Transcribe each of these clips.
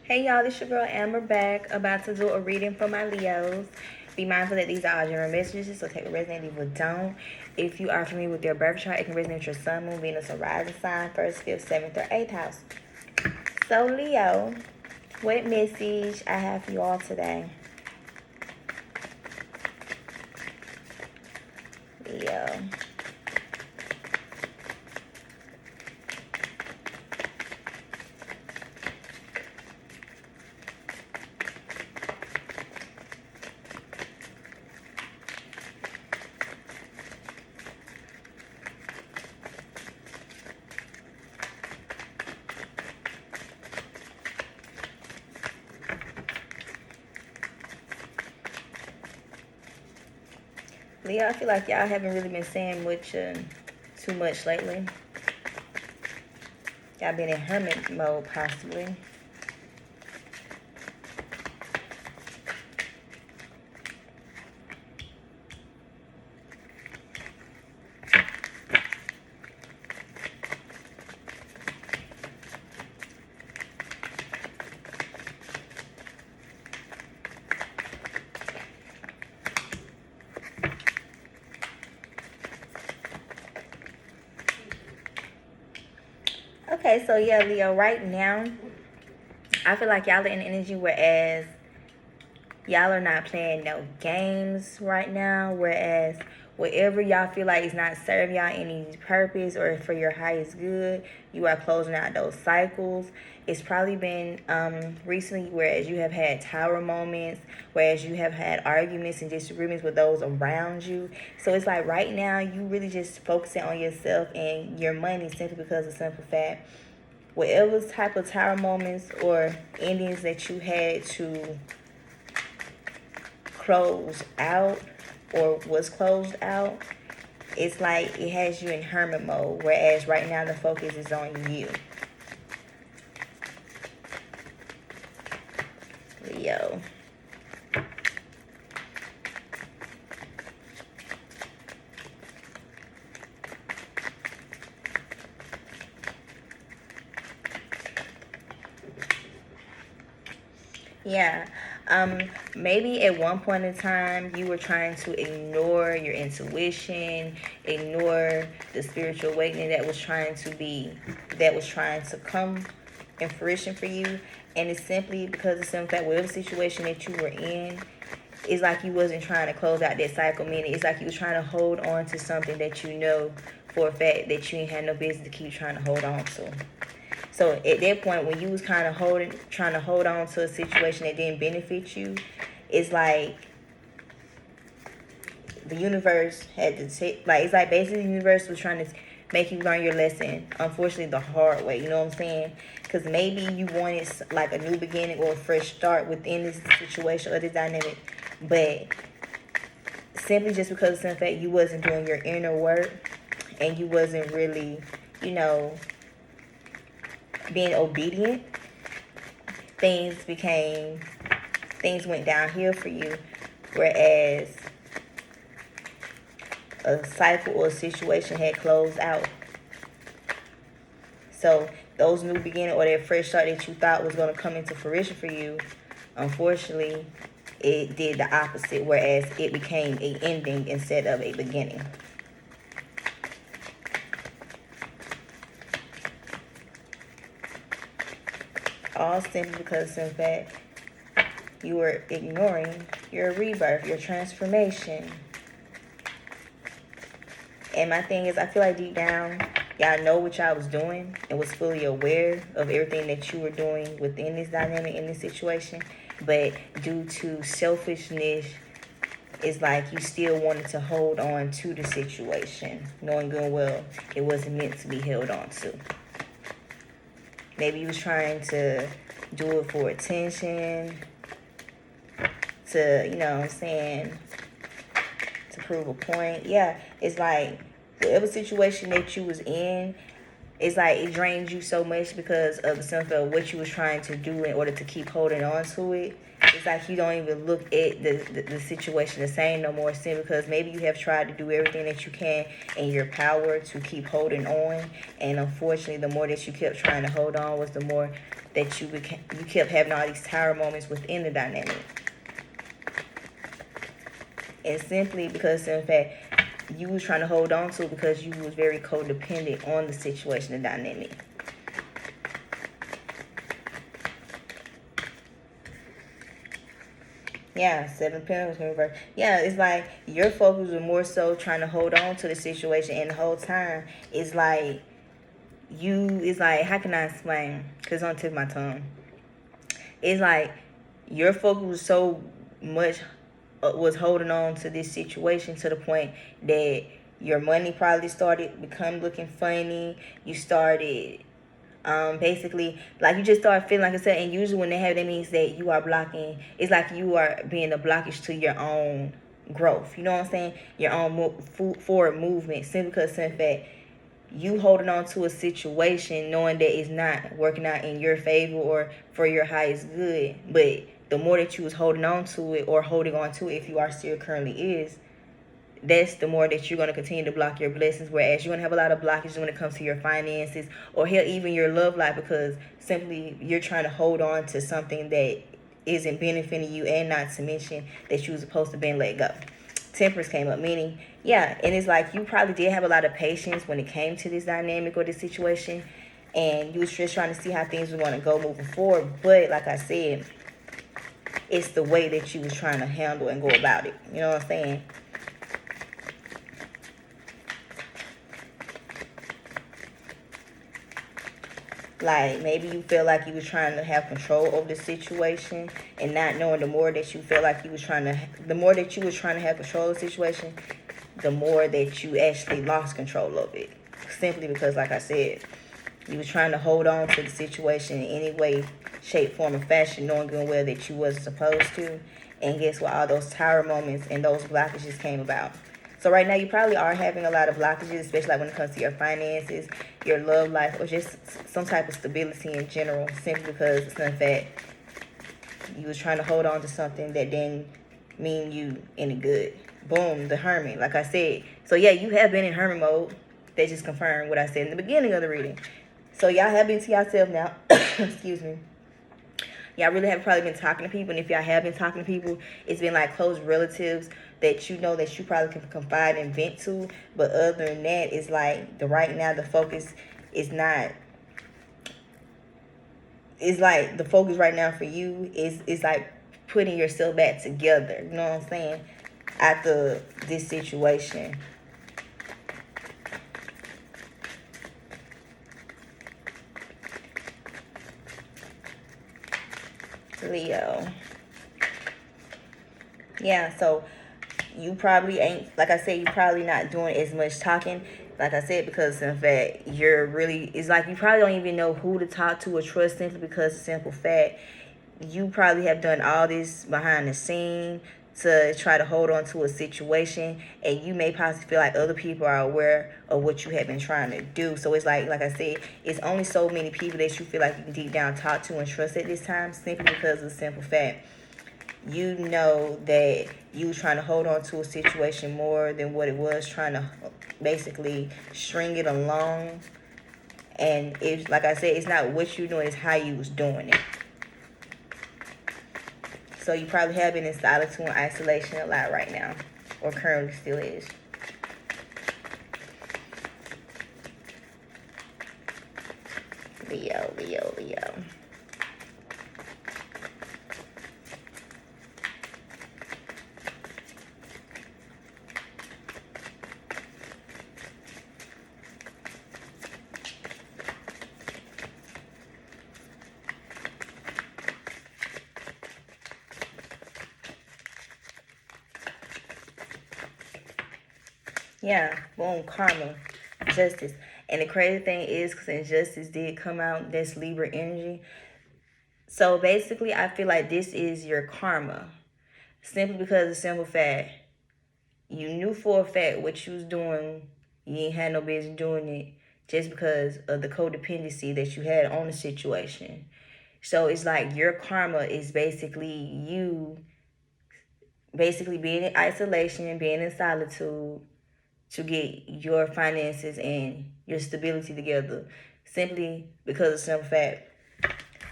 Hey y'all, this your girl Amber back, about to do a reading for my Leos. Be mindful that these are all general messages, so take what resonates, leave what don't. If you are familiar with your birth chart, it can resonate with your sun, moon, Venus, or rising sign, first, fifth, seventh, or eighth house. So Leo, what message I have for you all today? Leo. Leo, I feel like y'all haven't really been saying much, too much lately. Y'all been in hermit mode, possibly. Okay, so yeah, Leo, right now, I feel like y'all are in energy, whereas y'all are not playing no games right now, whereas whatever y'all feel like is not serving y'all any purpose or for your highest good, you are closing out those cycles. It's probably been recently, whereas you have had tower moments, whereas you have had arguments and disagreements with those around you. So it's like right now you really just focusing on yourself and your money, simply because of simple fact, whatever type of tower moments or endings that you had to closed out or was closed out, it's like it has you in hermit mode, whereas right now the focus is on you, Leo. Yeah. Maybe at one point in time you were trying to ignore your intuition, ignore the spiritual awakening that was trying to come in fruition for you. And it's simply because of some fact, whatever situation that you were in, it's like you wasn't trying to close out that cycle, meaning it's like you was trying to hold on to something that you know for a fact that you ain't had no business to keep trying to hold on to. So at that point, when you was kind of trying to hold on to a situation that didn't benefit you, it's like the universe had to take, like, it's like basically the universe was trying to make you learn your lesson, unfortunately the hard way, you know what I'm saying? Because maybe you wanted like a new beginning or a fresh start within this situation or this dynamic, but simply just because of the fact you wasn't doing your inner work and you wasn't really, you know, being obedient, things went downhill for you, whereas a cycle or a situation had closed out. So those new beginning or that fresh start that you thought was going to come into fruition for you, unfortunately it did the opposite, whereas it became a ending instead of a beginning. All simply because, in fact, you were ignoring your rebirth, your transformation. And my thing is, I feel like deep down, y'all know what y'all was doing and was fully aware of everything that you were doing within this dynamic, in this situation. But due to selfishness, it's like you still wanted to hold on to the situation, knowing good and well it wasn't meant to be held on to. Maybe you was trying to do it for attention, to, you know what I'm saying, to prove a point. Yeah, it's like whatever situation that you was in, it's like it drains you so much because of the sense of what you was trying to do in order to keep holding on to it. It's like you don't even look at the situation the same no more, simply because maybe you have tried to do everything that you can in your power to keep holding on. And unfortunately, the more that you kept trying to hold on was the more that you kept having all these tower moments within the dynamic. And simply because, in fact, you was trying to hold on to it because you was very codependent on the situation, the dynamic. Yeah, 7 Pentacles in reverse. Yeah, it's like your focus was more so trying to hold on to the situation, and the whole time it's like it's like, how can I explain? Because it's on the tip of my tongue. It's like your focus was so much, was holding on to this situation to the point that your money probably started become looking funny. You started basically, like, you just start feeling, like I said, and usually when they have, that means that you are blocking. It's like you are being a blockage to your own growth, you know what I'm saying, your own forward movement, simply because, in fact, you holding on to a situation knowing that it's not working out in your favor or for your highest good. But the more that you was holding on to it, or holding on to it, if you are still currently is, that's the more that you're going to continue to block your blessings. Whereas you're going to have a lot of blockages when it comes to your finances, or hell, even your love life, because simply you're trying to hold on to something that isn't benefiting you, and not to mention that you were supposed to be let go. Temperance came up, meaning, yeah, and it's like you probably did have a lot of patience when it came to this dynamic or this situation, and you was just trying to see how things were going to go moving forward. But like I said, it's the way that you was trying to handle and go about it. You know what I'm saying? Like, maybe you feel like you was trying to have control over the situation, and not knowing, the more that you feel like you was trying to, the more that you was trying to have control of the situation, the more that you actually lost control of it. Simply because, like I said, you was trying to hold on to the situation in any way, shape, form, or fashion, knowing good and well that you wasn't supposed to. And guess what? All those tower moments and those blockages came about. So right now you probably are having a lot of blockages, especially like when it comes to your finances, your love life, or just some type of stability in general, simply because it's not that you was trying to hold on to something that didn't mean you any good. Boom, the Hermit, like I said. So yeah, you have been in Hermit mode. They just confirmed what I said in the beginning of the reading. So y'all have been to yourself now. Excuse me. Y'all really have probably been talking to people, and if y'all have been talking to people, it's been like close relatives that you know that you probably can confide and vent to. But other than that, it's like right now the focus is not. It's like the focus right now for you is like putting yourself back together. You know what I'm saying? After this situation. Leo. Yeah, so you probably ain't, like I said, you probably not doing as much talking, like I said, because in fact you're really, it's like you probably don't even know who to talk to or trust, simply because the simple fact you probably have done all this behind the scene to try to hold on to a situation, and you may possibly feel like other people are aware of what you have been trying to do. So it's like I said, it's only so many people that you feel like you can deep down talk to and trust at this time, simply because of the simple fact you know that you was trying to hold on to a situation more than what it was trying to basically string it along. And it's like I said, it's not what you're doing, it's how you was doing it. So you probably have been in solitude and isolation a lot right now, or currently still is. Leo, Leo, Leo. Yeah, boom, karma, justice. And the crazy thing is, because injustice did come out, that's Libra energy. So basically, I feel like this is your karma. Simply because of the simple fact, you knew for a fact what you was doing, you ain't had no business doing it, just because of the codependency that you had on the situation. So it's like your karma is basically you basically being in isolation and being in solitude to get your finances and your stability together, simply because of some fact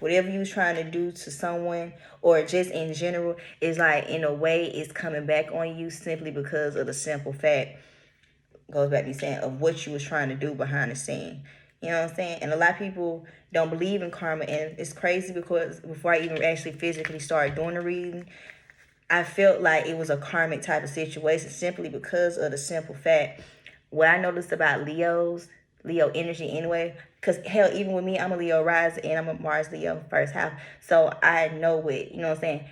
whatever you was trying to do to someone or just in general is like in a way it's coming back on you simply because of the simple fact, goes back to saying, of what you was trying to do behind the scene. You know what I'm saying? And a lot of people don't believe in karma, and it's crazy because before I even actually physically started doing the reading, I felt like it was a karmic type of situation simply because of the simple fact. What I noticed about Leo energy anyway, because hell, even with me, I'm a Leo rising and I'm a Mars Leo first house. So I know it, you know what I'm saying?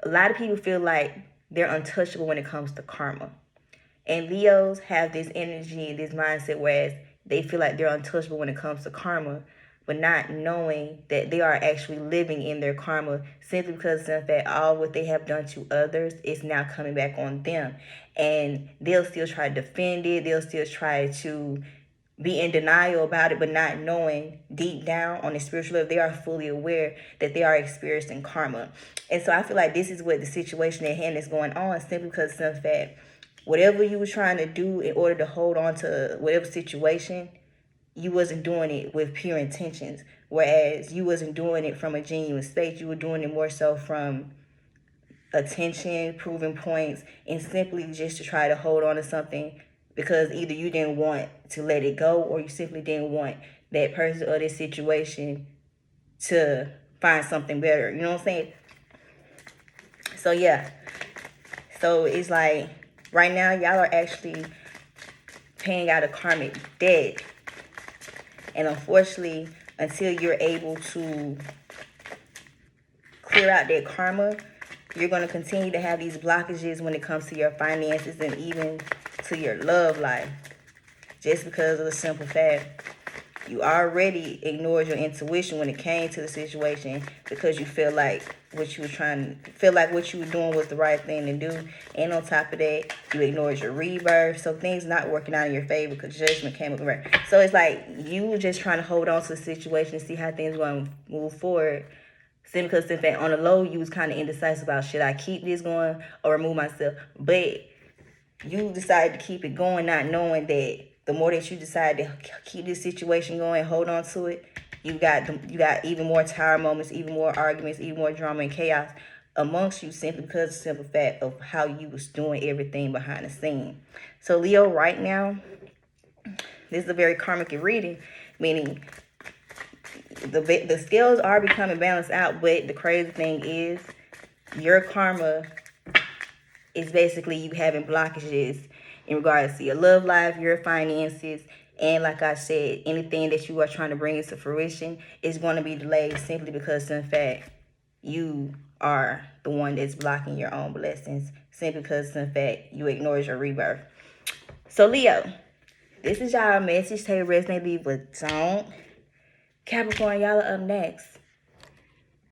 A lot of people feel like they're untouchable when it comes to karma. And Leos have this energy, this mindset, whereas they feel like they're untouchable when it comes to karma, but not knowing that they are actually living in their karma simply because of that all what they have done to others is now coming back on them. And they'll still try to defend it. They'll still try to be in denial about it, but not knowing deep down on the spiritual level, they are fully aware that they are experiencing karma. And so I feel like this is what the situation at hand is going on, simply because of the fact whatever you were trying to do in order to hold on to whatever situation, you wasn't doing it with pure intentions. Whereas you wasn't doing it from a genuine space. You were doing it more so from attention, proving points, and simply just to try to hold on to something because either you didn't want to let it go or you simply didn't want that person or this situation to find something better. You know what I'm saying? So yeah. So it's like right now y'all are actually paying out a karmic debt. And unfortunately, until you're able to clear out that karma, you're going to continue to have these blockages when it comes to your finances and even to your love life. Just because of the simple fact you already ignored your intuition when it came to the situation because you feel like what you were doing was the right thing to do. And on top of that, you ignored your rebirth. So things not working out in your favor because judgment came up. Right. So it's like you were just trying to hold on to the situation and see how things are going to move forward. Simply because in fact on the low you was kind of indecisive about should I keep this going or remove myself. But you decided to keep it going, not knowing that the more that you decide to keep this situation going, hold on to it, you got even more tired moments, even more arguments, even more drama and chaos amongst you simply because of the simple fact of how you was doing everything behind the scene. So Leo, right now, this is a very karmic reading, meaning the scales are becoming balanced out, but the crazy thing is your karma is basically you having blockages in regards to your love life, your finances, and like I said, anything that you are trying to bring into fruition is going to be delayed simply because, in fact, you are the one that's blocking your own blessings simply because, in fact, you ignored your rebirth. So, Leo, this is y'all message. Take a rest, leave, but don't. Capricorn, y'all are up next.